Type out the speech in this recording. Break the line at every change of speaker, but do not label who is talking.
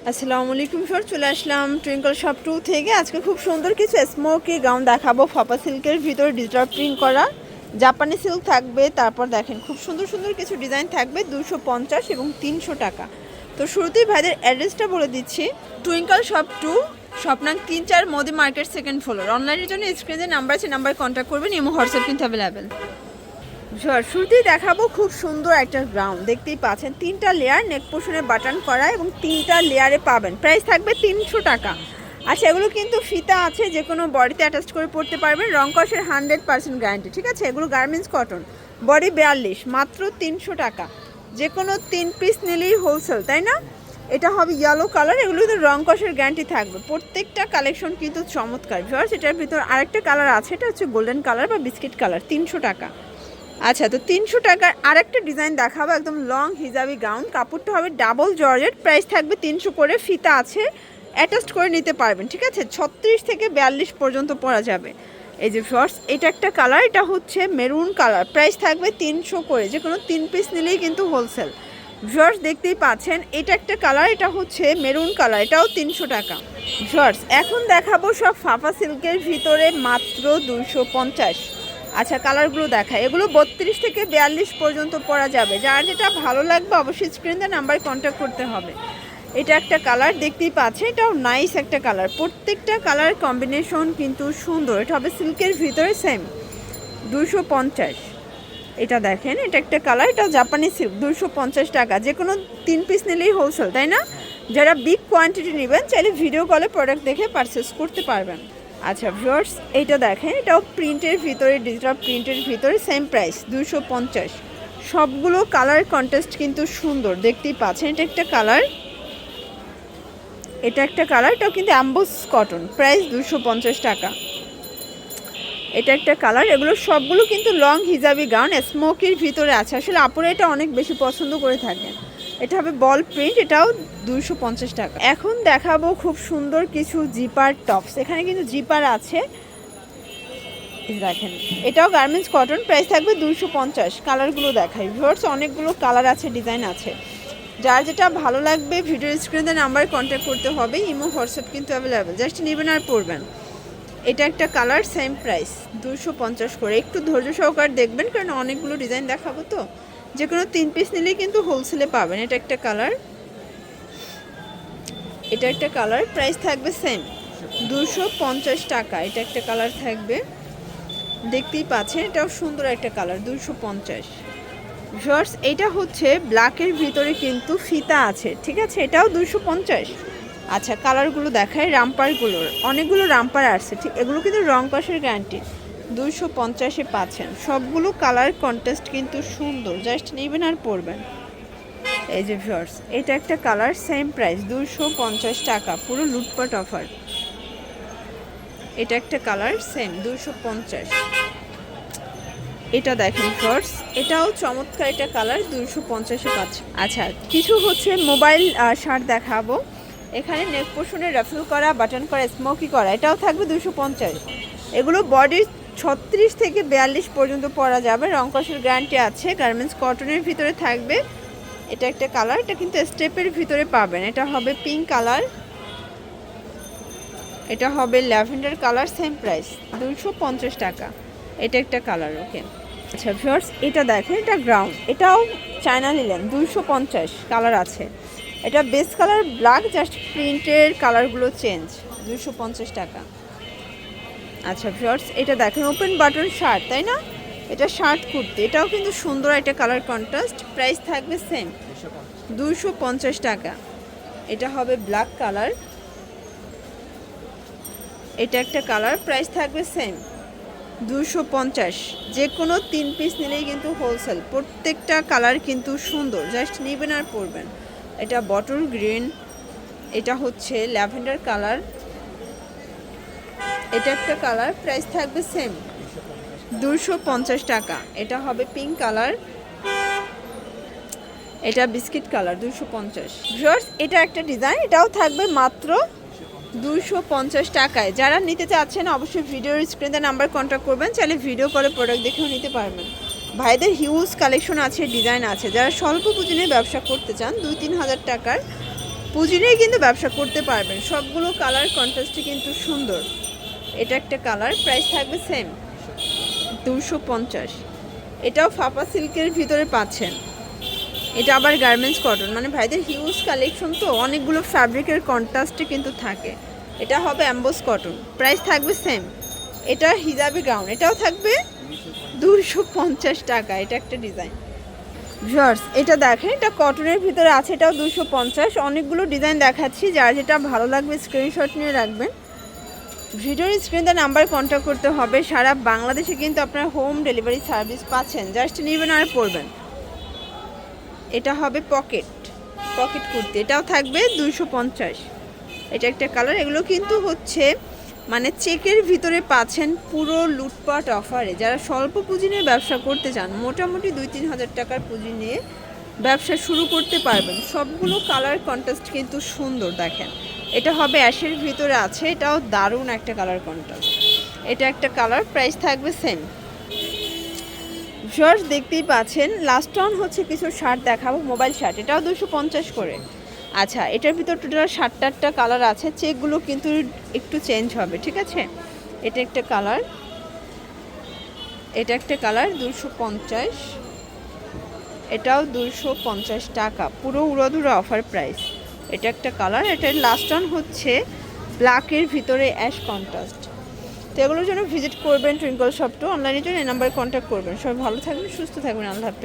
আসসালামু আলাইকুম স্যার, চলে আসলাম টুইঙ্কল শপ 2 থেকে। আজকে খুব সুন্দর কিছু স্মোকি গাউন দেখাবো। ফাপা সিল্কের ভিতরে ডিজিটাল প্রিন্ট করা জাপানি সিল্ক থাকবে। তারপর দেখেন খুব সুন্দর সুন্দর কিছু ডিজাইন থাকবে 250 এবং 300 টাকা। তো শুরুতেই ভাইদের অ্যাড্রেসটা বলে দিচ্ছি। Twinkle shop 2, স্বপ্নাং 3-4 Modi market, second floor. অনলাইনের জন্য স্ক্রিনে নাম্বার আছে, নাম্বার কন্ট্যাক্ট করবেন। ইমো হোয়াটসঅ্যাপ কিন্তু অ্যাভেলেবেল। শুরুতেই দেখাবো খুব সুন্দর একটা গ্রাউন্ড, দেখতেই পাচ্ছেন 3টা লেয়ার, নেক পোর্শনে বাটন করা এবং 3টা লেয়ারে পাবেন। প্রাইস থাকবে 300 টাকা। আচ্ছা, এগুলো কিন্তু ফিতা আছে, যে কোনো বডিতে অ্যাটাচ করে পড়তে পারবেন। রং কষের 100% গ্যারান্টি, ঠিক আছে। এগুলো গার্মেন্টস কটন, বডি 42, মাত্র 300 টাকা। যে কোনো 3 পিস নিলেই হোলসেল, তাই না? এটা হবে ইয়েলো কালার, এগুলো কিন্তু রং কষের গ্যারান্টি থাকবে। প্রত্যেকটা কালেকশন কিন্তু চমৎকার। ভিউয়ার্স, এটার ভিতর আরেকটা কালার আছে, এটা হচ্ছে গোল্ডেন কালার বা বিস্কিট কালার, 300 টাকা। আচ্ছা, তো 300 টাকার আরেকটা ডিজাইন দেখাবো, একদম লং হিজাবি গাউন। কাপড়টা হবে ডাবল জর্জেট, প্রাইস থাকবে 300 করে। ফিতা আছে, অ্যাটাচড করে নিতে পারবেন, ঠিক আছে। 36 থেকে 42 পর্যন্ত পরা যাবে। এই যে শর্টস, এটা একটা কালার, এটা হচ্ছে মেরুন কালার, প্রাইস থাকবে 300 করে। যে কোনো 3 পিস নিলেই কিন্তু হোলসেল। শর্টস দেখতেই পাচ্ছেন, এটা একটা কালার, এটা হচ্ছে মেরুন কালার, এটাও 300 টাকা। শর্টস এখন দেখাবো সব ফাফা সিল্কের ভিতরে, মাত্র 250। আচ্ছা, কালারগুলো দেখায়, এগুলো 32 থেকে 42 পর্যন্ত পরা যাবে। যার যেটা ভালো লাগবে অবশ্যই স্ক্রিনে নাম্বার কন্ট্যাক্ট করতে হবে। এটা একটা কালার, দেখতেই পাচ্ছে, এটাও নাইস একটা কালার। প্রত্যেকটা কালার কম্বিনেশন কিন্তু সুন্দর। এটা হবে সিল্কের ভিতরে, সেম 250। এটা দেখেন, এটা একটা কালার, এটা জাপানি সিল্ক, 250 টাকা। যে কোনো 3 পিস নিলেই হোলসেল, তাই না? যারা বিগ কোয়ান্টিটি নেবেন চাইলে ভিডিও কলে প্রোডাক্ট দেখে পারচেস করতে পারবেন। আচ্ছা ভিউয়ার্স, এইটা দেখেন, এটাও প্রিন্টের ভিতরে, ডিজিটাল প্রিন্টের ভিতরে, সেম প্রাইস 250। সবগুলো কালার কন্ট্রাস্ট কিন্তু সুন্দর, দেখতেই পাচ্ছেন। এটা একটা কালার, এটা একটা কালার, এটাও কিন্তু অ্যাম্বোস কটন, প্রাইস 250 টাকা। এটা একটা কালার, এগুলো সবগুলো কিন্তু লং হিজাবি গাউন, স্মোকির ভিতরে আছে। আসলে আপুরা এটা অনেক বেশি পছন্দ করে থাকেন। এটা হবে বল প্রিন্ট, এটাও 250 টাকা। এখন দেখাবো খুব সুন্দর কিছু জিপার টপস। এখানে কিন্তু জিপার আছে, দেখেন, এটাও গার্মেন্টস কটন, প্রাইস থাকবে 250। কালারগুলো দেখাই ভিউয়ার্স, অনেকগুলো কালার আছে, ডিজাইন আছে। যার যেটা ভালো লাগবে ভিডিও স্ক্রিনে নাম্বার কন্ট্যাক্ট করতে হবে। ইমো হোয়াটসঅ্যাপ কিন্তু অ্যাভেলেবেল, জাস্ট নেবেন আর পড়বেন। এটা একটা কালার, সেম প্রাইস 250 করে। একটু ধৈর্য সহকারে দেখবেন, কারণ অনেকগুলো ডিজাইন দেখাবো তো। যে কোনো 3 পিস নিলেই কিন্তু হোলসেলে পাবেন। এটা একটা কালার, এটা একটা কালার, প্রাইস থাকবে সেম 250 টাকা। এটা একটা কালার থাকবে, দেখতেই পাচ্ছেন, এটাও সুন্দর একটা কালার, 250। ভিউয়ার্স, এটা হচ্ছে ব্ল্যাকের ভিতরে কিন্তু ফিতা আছে, ঠিক আছে, এটাও 250। আচ্ছা, কালারগুলো দেখায়, রামপারগুলোর অনেকগুলো রামপার আসছে, ঠিক, এগুলো কিন্তু রং কষের গ্যারান্টি। 250-এ পাচ্ছেন। সবগুলো কালার কন্ট্রাস্ট কিন্তু সুন্দর, জাস্ট নেবেন আর পরবেন। এই যে ভিউয়ার্স, এটা একটা কালার, সেম প্রাইস 250 টাকা, পুরো লুটপাট অফার। এটা একটা কালার, সেম 250। এটা দেখেন ভিউয়ার্স, এটাও চমৎকার একটা কালার, 250-এ পাচ্ছেন। আচ্ছা, কিছু হচ্ছে মোবাইল শার্ট দেখাবো। এখানে নেক পোর্শনে রাফেল করা, বাটন করা, স্মোকি করা, এটাও থাকবে 250। এগুলো বডির 36 থেকে 42 পর্যন্ত পরা যাবে। রং কষের গ্যারান্টি আছে, গার্মেন্টস কটনের ভিতরে থাকবে। এটা একটা কালার, এটা কিন্তু স্টেপের ভিতরে পাবেন। এটা হবে পিঙ্ক কালার, এটা হবে ল্যাভেন্ডার কালার, সেম প্রাইস 250 টাকা। এটা একটা কালার, ওকে। আচ্ছা ভিউয়ার্স, এটা দেখেন, এটা গ্রাউন্ড, এটাও চায়না লিলেন, 250 কালার আছে। এটা বেস কালার ব্ল্যাক, জাস্ট প্রিন্টের কালারগুলো চেঞ্জ, 250 টাকা। আচ্ছা ভিউয়ার্স, এটা দেখেন, ওপেন বাটন শার্ট, তাই না? এটা শার্ট কুর্তি, এটাও কিন্তু সুন্দর একটা কালার কন্ট্রাস্ট, প্রাইস থাকবে সেম 250 টাকা। এটা হবে ব্ল্যাক কালার, এটা একটা কালার, প্রাইস থাকবে সেম 250। যে কোনো 3 পিস নিলেই কিন্তু হোলসেল। প্রত্যেকটা কালার কিন্তু সুন্দর, জাস্ট নেবেন আর পরবেন। এটা বটল গ্রিন, এটা হচ্ছে ল্যাভেন্ডার কালার, এটা একটা কালার, প্রাইস থাকবে সেম 250 টাকা। এটা হবে পিঙ্ক কালার, এটা বিস্কিট কালার, 250। ভিউয়ার্স, এটা একটা ডিজাইন, এটাও থাকবে মাত্র 250 টাকায়। যারা নিতে চাচ্ছেন অবশ্যই ভিডিওর স্ক্রিনে নাম্বার কন্ট্যাক্ট করবেন, চাইলে ভিডিও কলে প্রোডাক্ট দেখেও নিতে পারবেন। ভাইদের হিউজ কালেকশন আছে, ডিজাইন আছে। যারা স্বল্প পুঁজি নিয়ে ব্যবসা করতে চান, 2-3 হাজার টাকার পুঁজি নিয়ে কিন্তু ব্যবসা করতে পারবেন। সবগুলো কালার কন্ট্রাস্টে কিন্তু সুন্দর। এটা একটা কালার, প্রাইস থাকবে সেম 250। এটাও ফাপা সিল্কের ভিতরে পাচ্ছেন। এটা আবার গার্মেন্টস কটন, মানে ভাইদের হিউজ কালেকশন তো, অনেকগুলো ফ্যাব্রিকের কন্ট্রাস্টে কিন্তু থাকে। এটা হবে অ্যাম্বোস কটন, প্রাইস থাকবে সেম। এটা হিজাবি গাউন, এটাও থাকবে 250 টাকা। এটা একটা ডিজাইন ভিউয়ার্স, এটা দেখেন, এটা কটনের ভিতরে আছে, এটাও 250। অনেকগুলো ডিজাইন দেখাচ্ছি, যার যেটা ভালো লাগবে স্ক্রিনশট নিয়ে রাখবেন। ভিডিওর স্ক্রিনে নাম্বার কন্ট্যাক্ট করতে হবে। সারা বাংলাদেশে কিন্তু আপনারা হোম ডেলিভারি সার্ভিস পাচ্ছেন, জাস্ট নেবেন আর পড়বেন। এটা হবে পকেট কুর্তি, এটাও থাকবে 250। এটা একটা কালার। এগুলো কিন্তু হচ্ছে মানে চেকের ভিতরে পাচ্ছেন পুরো লুটপাট অফারে। যারা স্বল্প পুঁজি নিয়ে ব্যবসা করতে চান, মোটামুটি 2-3 হাজার টাকার পুঁজি নিয়ে ব্যবসা শুরু করতে পারবেন। সবগুলো কালার কন্ট্রাস্ট কিন্তু সুন্দর। দেখেন, এটা হবে অ্যাশের ভিতরে আছে, এটাও দারুণ একটা কালার কন্ট্রাস্ট। এটা একটা কালার, প্রাইস থাকবে সেম। ভিউয়ার্স দেখতেই পাচ্ছেন, লাস্ট অন হচ্ছে কিছু শার্ট দেখাবো, মোবাইল শার্ট, এটাও 250 করে। আচ্ছা, এটার ভিতর টোটাল 7-8টা কালার আছে, চেকগুলো কিন্তু একটু চেঞ্জ হবে, ঠিক আছে। এটা একটা কালার, এটা একটা কালার 250, এটাও 250 টাকা, পুরো উড়াধুরা অফার প্রাইস। এটা একটা কালার, এটার লাস্ট অন হচ্ছে ব্ল্যাকের ভিতরে অ্যাশ কন্ট্রাস্ট। তো এগুলোর জন্য ভিজিট করবেন টুইঙ্কল শপ 2। অনলাইনের জন্য এই নাম্বারে কন্ট্যাক্ট করবেন। সবাই ভালো থাকবেন, সুস্থ থাকবেন, আল্লাহ হাফেজ।